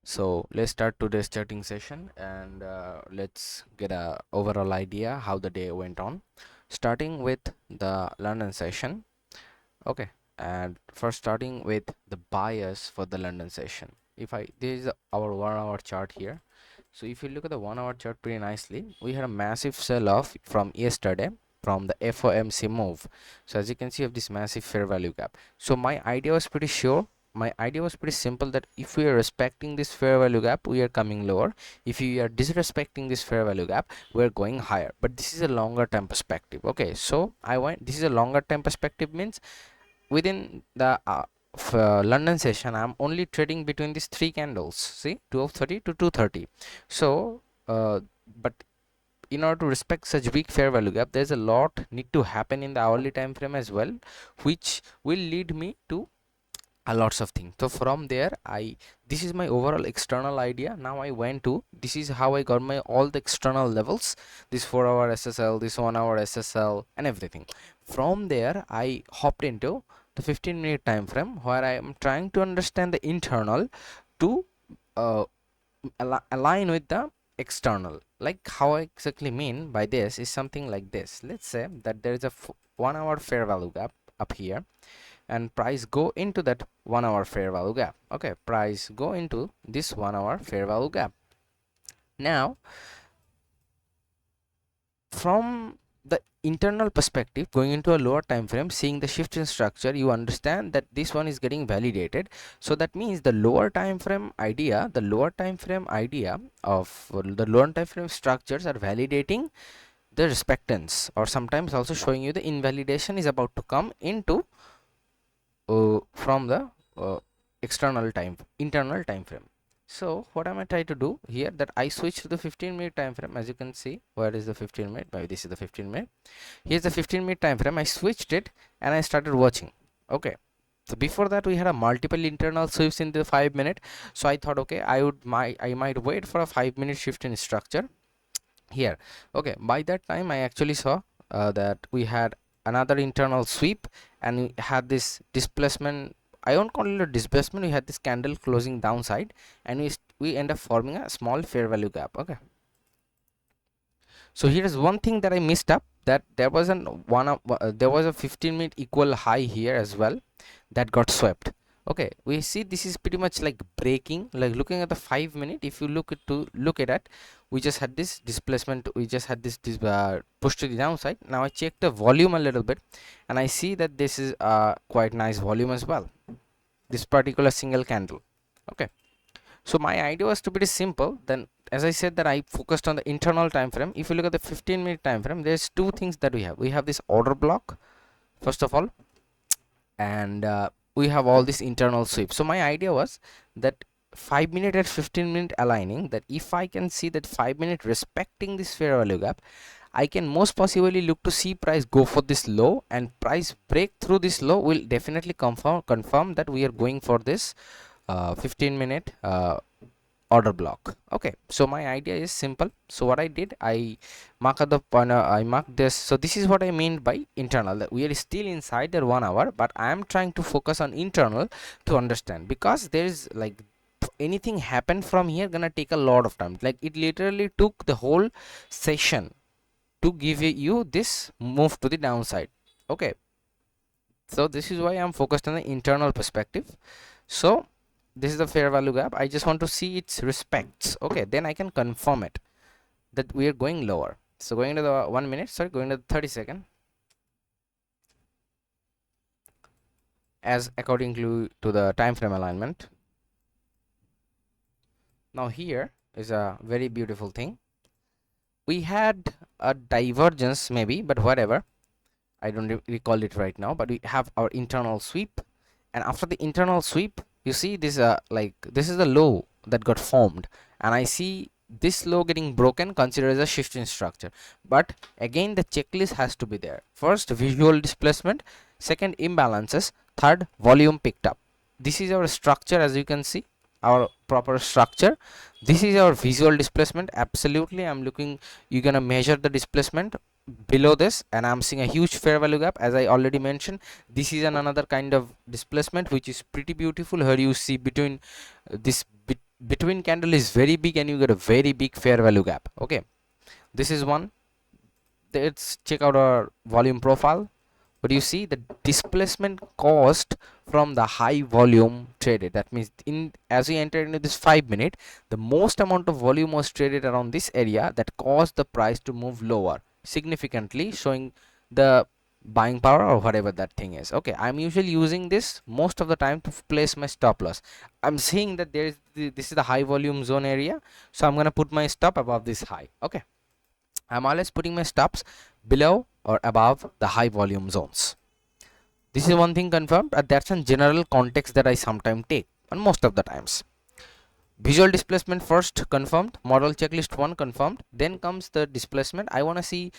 So let's start today's chatting session, and let's get a overall idea how the day went on, starting with the London session. Okay, and first starting with the bias for the London session. If I This is our 1 hour chart here. So if you look at the 1 hour chart pretty nicely, we had a massive sell off from yesterday from the FOMC move. So as you can see, of this massive fair value gap. So my idea was pretty simple, that if we are respecting this fair value gap, we are coming lower. If we are disrespecting this fair value gap, we are going higher. But this is a longer term perspective. Okay, so this is a longer term perspective, means within the London session, I'm only trading between these three candles. See, 1230 to 230. So but in order to respect such big fair value gap, there's a lot need to happen in the hourly time frame as well, which will lead me to a lots of things. So from there, this is my overall external idea. Now I went to, this is how I got my all the external levels, this 4-hour SSL, this 1-hour SSL, and everything. From there I hopped into the 15-minute time frame, where I am trying to understand the internal to uh, align with the external. Like, how I exactly mean by this is something like this. Let's say that there is a 1-hour fair value gap up here, and price go into that 1-hour fair value gap. Okay, price go into this 1-hour fair value gap. Now from the internal perspective, going into a lower time frame, seeing the shift in structure, you understand that this one is getting validated. So that means the lower time frame idea of the lower time frame structures are validating the respectance, or sometimes also showing you the invalidation is about to come into from the internal time frame. So what am I trying to do here, that I switch to the 15-minute time frame. As you can see, where is the 15 minute? Maybe this is the 15 minute. Here's the 15-minute time frame. I switched it and I started watching. Okay, so before that we had a multiple internal sweeps in the 5-minute. So I thought, okay, I might wait for a 5-minute shift in structure here. Okay, by that time I actually saw that we had another internal sweep, and we had this displacement. I won't call it a displacement. We had this candle closing downside, and we end up forming a small fair value gap. Okay, so here is one thing that I missed up, that there was there was a 15-minute equal high here as well that got swept. Okay, we see this is pretty much like breaking, like looking at the 5-minute. If you look at it, we just had this displacement, we just had this push to the downside. Now I checked the volume a little bit, and I see that this is quite nice volume as well, this particular single candle. Okay, so my idea was to be simple. Then, as I said, that I focused on the internal time frame. If you look at the 15-minute time frame, there's two things that we have this order block first of all, and we have all this internal sweep. So my idea was that 5-minute and 15-minute aligning, that if I can see that 5-minute respecting this fair value gap, I can most possibly look to see price go for this low, and price break through this low will definitely confirm that we are going for this 15-minute order block. Okay, so my idea is simple. So what I did, I marked this. So this is what I mean by internal, that we are still inside the 1 hour, but I am trying to focus on internal to understand, because there is like anything happen from here gonna take a lot of time. Like, it literally took the whole session to give you this move to the downside. Okay, so this is why I'm focused on the internal perspective. So this is the fair value gap. I just want to see its respects. Okay, then I can confirm it that we are going lower. So going to the 1 minute, sorry, going to the 30-second, as according to the time frame alignment. Now here is a very beautiful thing. We had a divergence maybe, but whatever, I don't recall it right now. But we have our internal sweep, and after the internal sweep, you see this like this is the low that got formed, and I see this low getting broken, considered as a shift in structure. But again, the checklist has to be there. First, visual displacement. Second, imbalances. Third, volume picked up. This is our structure. As you can see, our proper structure. This is our visual displacement. Absolutely, I'm looking, you're gonna measure the displacement below this, and I'm seeing a huge fair value gap. As I already mentioned, this is another kind of displacement which is pretty beautiful. Here you see between this between candle is very big and you get a very big fair value gap. Okay, this is one. Let's check out our volume profile. But you see the displacement caused from the high volume traded. That means in as we entered into this 5 minute, the most amount of volume was traded around this area that caused the price to move lower significantly, showing the buying power or whatever that thing is. Okay, I'm usually using this most of the time to place my stop loss. I'm seeing that this is the high volume zone area, so I'm gonna put my stop above this high. Okay, I'm always putting my stops below or above the high volume zones. This is one thing confirmed, and that's a general context that I sometimes take, and most of the times. Visual displacement first confirmed, model checklist 1 confirmed, then comes the displacement. I want to see,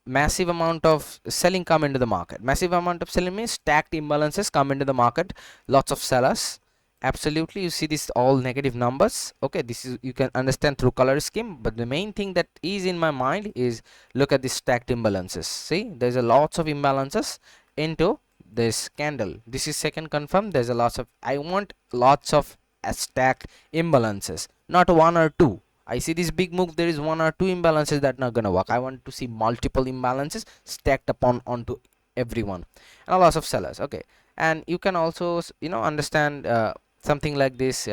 massive amount of selling come into the market. Massive amount of selling means stacked imbalances come into the market, lots of sellers. Absolutely, you see this all negative numbers. Okay, this is, you can understand through color scheme, but the main thing that is in my mind is look at the stacked imbalances. See, there's a lots of imbalances into this candle. This is second confirmed. There's a lots of, I want lots of stacked imbalances, not one or two. I see this big move, there is one or two imbalances that not gonna work. I want to see multiple imbalances stacked upon onto everyone, and a lot of sellers. Okay, and you can also understand something like this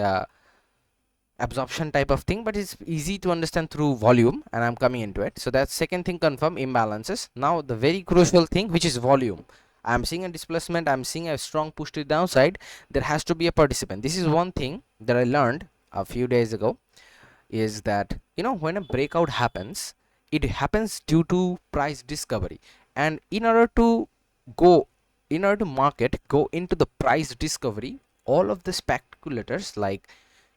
absorption type of thing, but it's easy to understand through volume, and I'm coming into it. So that's second thing confirm, imbalances. Now the very crucial thing, which is volume. I'm seeing a displacement, I'm seeing a strong push to the downside. There has to be a participant. This is one thing that I learned a few days ago, is that when a breakout happens, it happens due to price discovery, and in order to market go into the price discovery, all of the speculators, like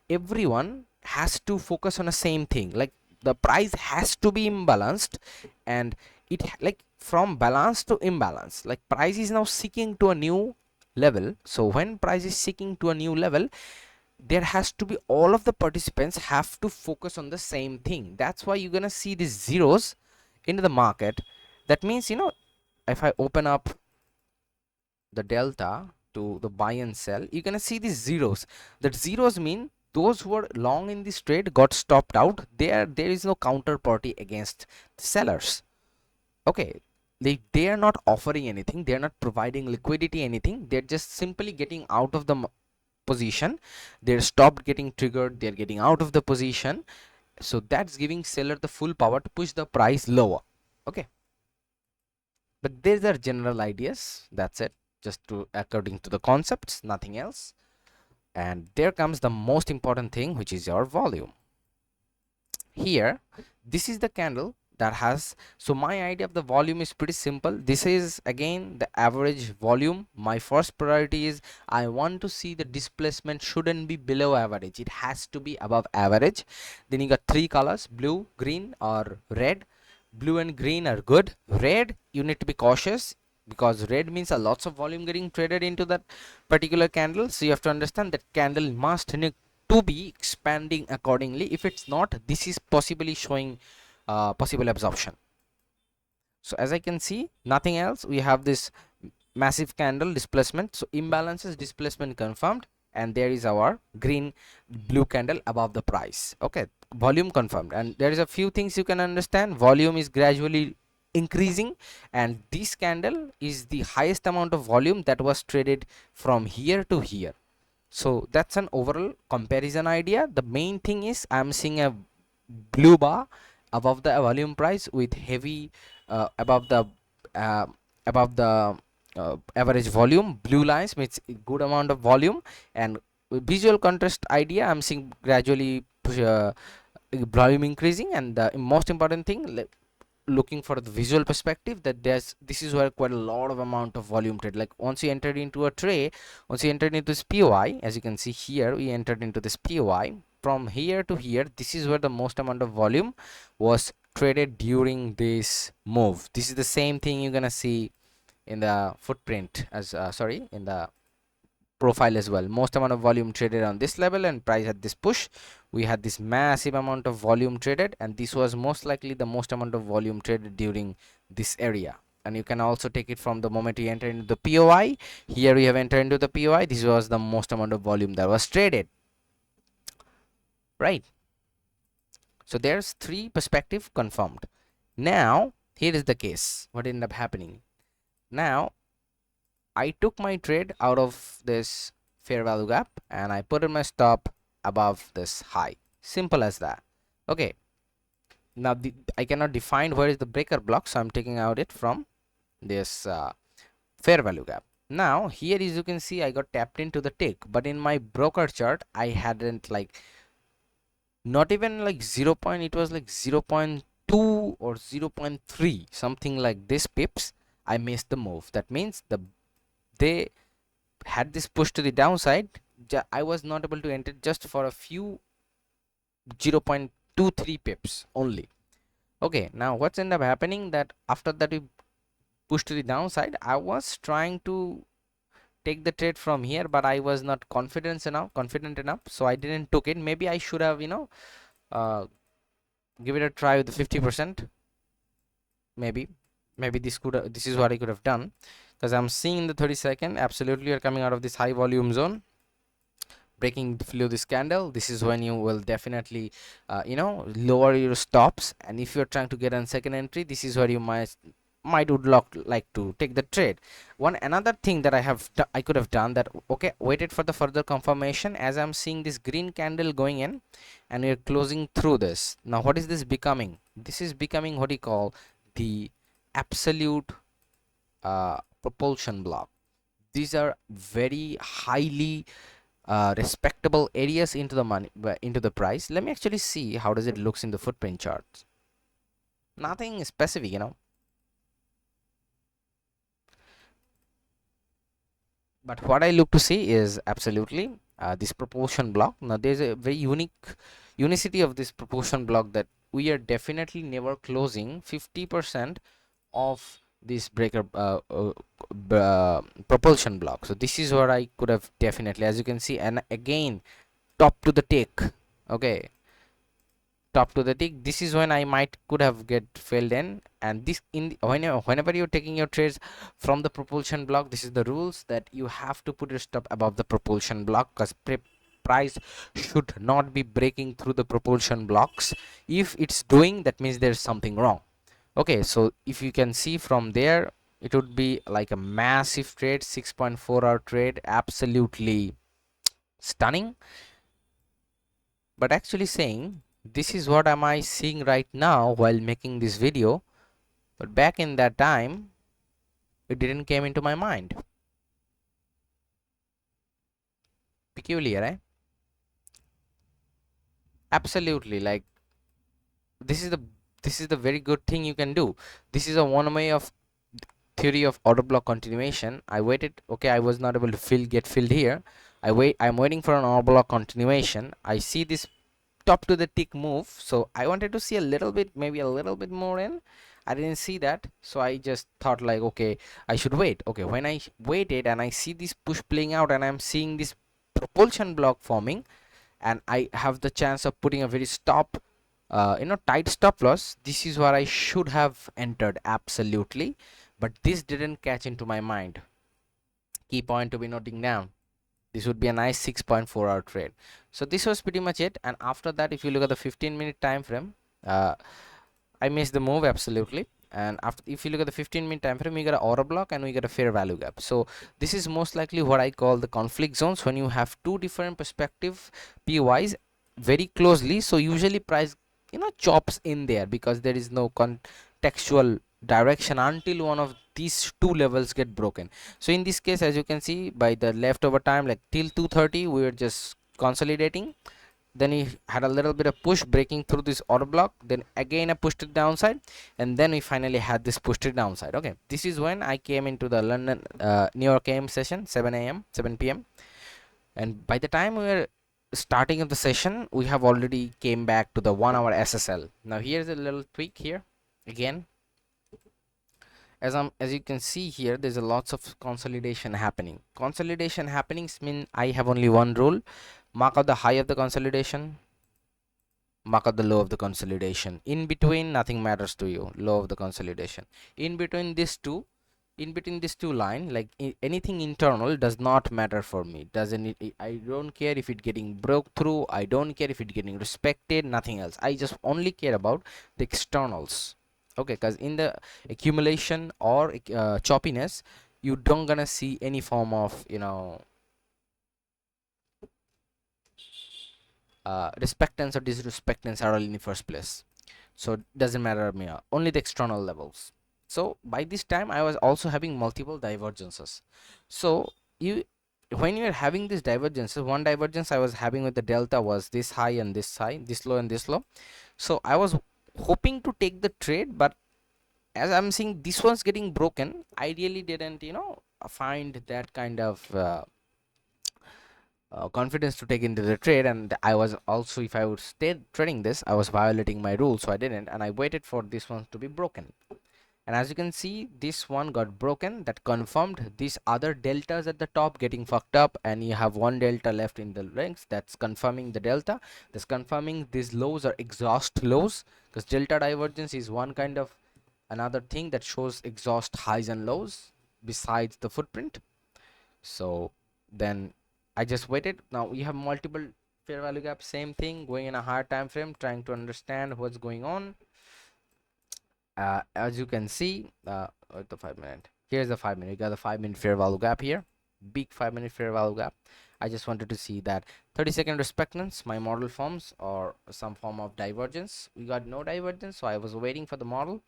everyone, has to focus on the same thing. Like the price has to be imbalanced, and it like from balance to imbalance, like price is now seeking to a new level. So when price is seeking to a new level, there has to be, all of the participants have to focus on the same thing. That's why you're gonna see these zeros into the market. That means, if I open up the delta to the buy and sell, you're gonna see these zeros. That zeros mean those who are long in this trade got stopped out. There is no counterparty against the sellers. Okay, they are not offering anything, they are not providing liquidity anything, they're just simply getting out of the position. They're stopped getting triggered, they're getting out of the position. So that's giving seller the full power to push the price lower. Okay, but these are general ideas, that's it, just to according to the concepts, nothing else. And there comes the most important thing, which is your volume. Here, this is the candle that has, so my idea of the volume is pretty simple. This is again the average volume. My first priority is I want to see the displacement shouldn't be below average, it has to be above average. Then you got three colors, blue, green or red. Blue and green are good. Red, you need to be cautious, because red means a lots of volume getting traded into that particular candle. So you have to understand that candle must need to be expanding accordingly. If it's not, this is possibly showing possible absorption. So as I can see, nothing else, we have this massive candle displacement. So imbalances, displacement confirmed, and there is our green blue candle above the price. Okay, volume confirmed. And there is a few things you can understand. Volume is gradually increasing, and this candle is the highest amount of volume that was traded from here to here. So that's an overall comparison idea. The main thing is I'm seeing a blue bar above the volume price with heavy above the uh, average volume. Blue lines means good amount of volume, and visual contrast idea I'm seeing gradually volume increasing. And the most important thing, looking for the visual perspective, that this is where quite a lot of amount of volume trade. Like once you entered into a tray, once you entered into this POI, as you can see here, we entered into this POI. From here to here, this is where the most amount of volume was traded during this move. This is the same thing you're gonna see in the footprint as in the profile as well. Most amount of volume traded on this level, and price at this push, we had this massive amount of volume traded, and this was most likely the most amount of volume traded during this area. And you can also take it from the moment you enter into the POI. Here we have entered into the POI, this was the most amount of volume that was traded. right? So there's three perspective confirmed. Now here is the case. What ended up happening? Now I took my trade out of this fair value gap and I put in my stop above this high. Simple as that. Okay. Now I cannot define where is the breaker block, so I'm taking out it from this fair value gap. Now here, as you can see, I got tapped into the tick, but in my broker chart I hadn't, like, not even like 0 point, it was like 0.2 or 0.3, something like this pips. I missed the move. That means they had this push to the downside. I was not able to enter just for a few 0.23 pips only. Okay, now what's ended up happening, that after that we push to the downside, I was trying to take the trade from here, but I was not confident enough, so I didn't took it. Maybe I should have, give it a try with the 50%. Maybe this is what I could have done, because I'm seeing the 30-second absolutely are coming out of this high volume zone, breaking below this candle. This is when you will definitely lower your stops, and if you're trying to get on second entry, this is where you might would like to take the trade. Another thing that I could have done, that okay, waited for the further confirmation, as I'm seeing this green candle going in and we're closing through this. Now what is this becoming? This is becoming what you call the absolute propulsion block. These are very highly respectable areas into the money, into the price. Let me actually see how does it looks in the footprint charts. Nothing specific, but what I look to see is absolutely this proportion block. Now there's a very unicity of this proportion block, that we are definitely never closing 50% of this breaker propulsion block. So this is what I could have definitely, as you can see, and again top to the tick. Okay, top to the tick. This is when I might could have get failed in, and this whenever you're taking your trades from the propulsion block, this is the rules, that you have to put your stop above the propulsion block, because price should not be breaking through the propulsion blocks. If it's doing, that means there's something wrong. Okay, so if you can see from there, it would be like a massive trade, 6.4-hour trade, absolutely stunning. But actually saying, this is what am I seeing right now while making this video, but back in that time it didn't came into my mind. Peculiar, eh? Absolutely. Like, this is the very good thing you can do. This is a one way of theory of order block continuation. I waited. Okay, I was not able to get filled here. I'm waiting for an order block continuation. I see this top to the tick move, so I wanted to see a little bit, maybe a little bit more in. I didn't see that, so I just thought like, okay, I should wait. Okay, when I waited and I see this push playing out and I'm seeing this propulsion block forming, and I have the chance of putting a very tight stop loss, this is where I should have entered absolutely, but this didn't catch into my mind. Key point to be noting down, this would be a nice 6.4-hour trade. So this was pretty much it, and after that, if you look at the 15-minute time frame, I missed the move absolutely. And after, if you look at the 15-minute time frame, we got an order block and we got a fair value gap. So this is most likely what I call the conflict zones, when you have two different perspective POIs very closely. So usually price chops in there, because there is no contextual direction until one of these two levels get broken. So in this case, as you can see, by the leftover time, like till 2:30, we were just consolidating. Then we had a little bit of push breaking through this order block, then again a push to the downside, and then we finally had this push to the downside. Okay, this is when I came into the London New York AM session, 7 p.m. and by the time we were starting of the session, we have already came back to the 1 hour SSL. Now here's a little tweak here again. As you can see here, there's a lots of consolidation happening. Consolidation happenings mean I have only one rule: mark out the high of the consolidation, mark out the low of the consolidation. In between, nothing matters to you. Low of the consolidation. In between these two, in between these two line, like anything internal does not matter for me. Doesn't I don't care if it getting broke through, I don't care if it getting respected, nothing else. I just only care about the externals. Okay, because in the accumulation or choppiness, you don't gonna see any form of, you know, respectance or disrespectance at all in the first place. So it doesn't matter me, only the external levels. So by this time I was also having multiple divergences. So you, when you're having these divergences, one divergence I was having with the delta was this high and this high, this low and this low. So I was hoping to take the trade, but as I'm seeing this one's getting broken, I really didn't, you know, find that kind of confidence to take into the trade. And I was also, if I would stay trading this, I was violating my rules, so I didn't, and I waited for this one to be broken. And as you can see, this one got broken, that confirmed these other deltas at the top getting fucked up, and you have one delta left in the ranks, that's confirming the delta. That's confirming these lows are exhaust lows, because delta divergence is one kind of another thing that shows exhaust highs and lows besides the footprint. So then I just waited. Now we have multiple fair value gap, same thing, going in a higher time frame, trying to understand what's going on. As you can see, the 5 minute, here's the 5 minute, you got the 5 minute fair value gap here, big 5 minute fair value gap. I just wanted to see that 30-second respectance, my model forms, or some form of divergence. We got no divergence, so I was waiting for the model.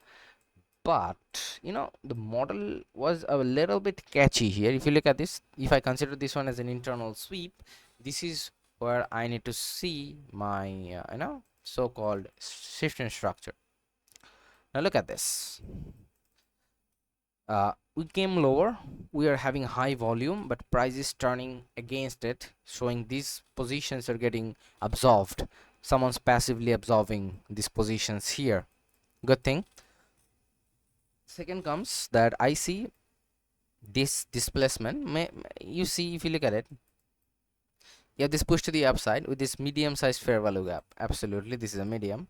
But you know, the model was a little bit catchy here. If you look at this, if I consider this one as an internal sweep, this is where I need to see my you know, so-called shift in structure. Now look at this. We came lower, we are having high volume, but price is turning against it, showing these positions are getting absorbed. Someone's passively absorbing these positions here. Good thing. Second comes that I see this displacement. You see, if you look at it, you have this push to the upside with this medium sized fair value gap. Absolutely, this is a medium.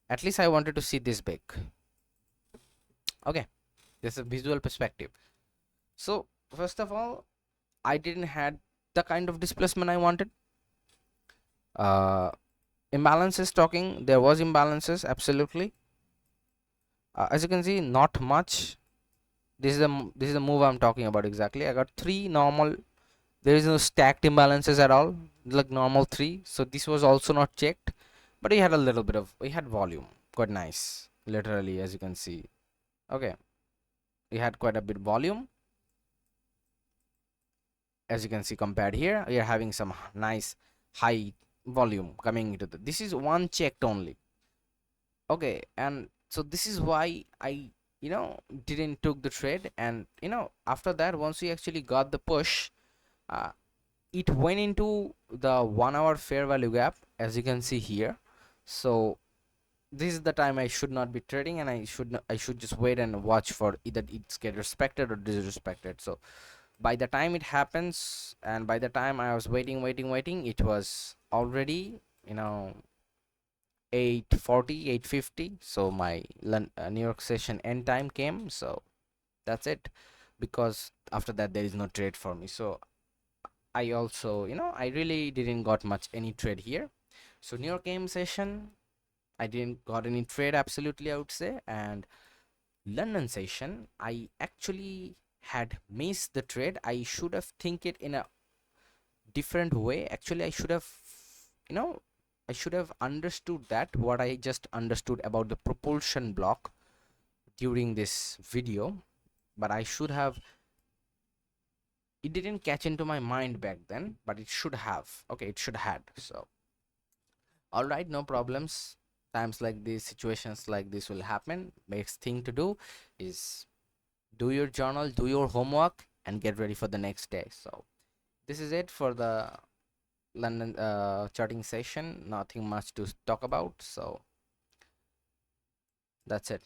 At least I wanted to see this big. Okay, this is a visual perspective. So first of all, I didn't had the kind of displacement I wanted. Imbalances talking, there was imbalances, absolutely. As you can see, not much. This is the move I'm talking about exactly. I got three normal, there is no stacked imbalances at all, like normal three. So this was also not checked, but we had a little bit of, we had volume, quite nice, literally, as you can see. Okay, we had quite a bit volume, as you can see. Compared here, we are having some nice high volume coming into the, this is one checked only. Okay, and so this is why I, you know, didn't took the trade. And you know, after that, once we actually got the push, uh, it went into the 1 hour fair value gap, as you can see here. So this is the time I should not be trading, and I should just wait and watch for either it's get respected or disrespected. So by the time it happens, and by the time I was waiting, it was already, you know, 8:40, 8:50. So my New York session end time came. So that's it, because after that there is no trade for me. So I also, you know, I really didn't got much any trade here. So New York AM session, I didn't got any trade, absolutely, I would say. And London session, I actually had missed the trade. I should have think it in a different way. Actually, I should have, you know, I should have understood that what I just understood about the propulsion block during this video. But I should have, it didn't catch into my mind back then, but it should have. Okay, it should had. So all right, no problems. Times like these, situations like this will happen. Best thing to do is do your journal, do your homework, and get ready for the next day. So this is it for the London charting session. Nothing much to talk about, so that's it.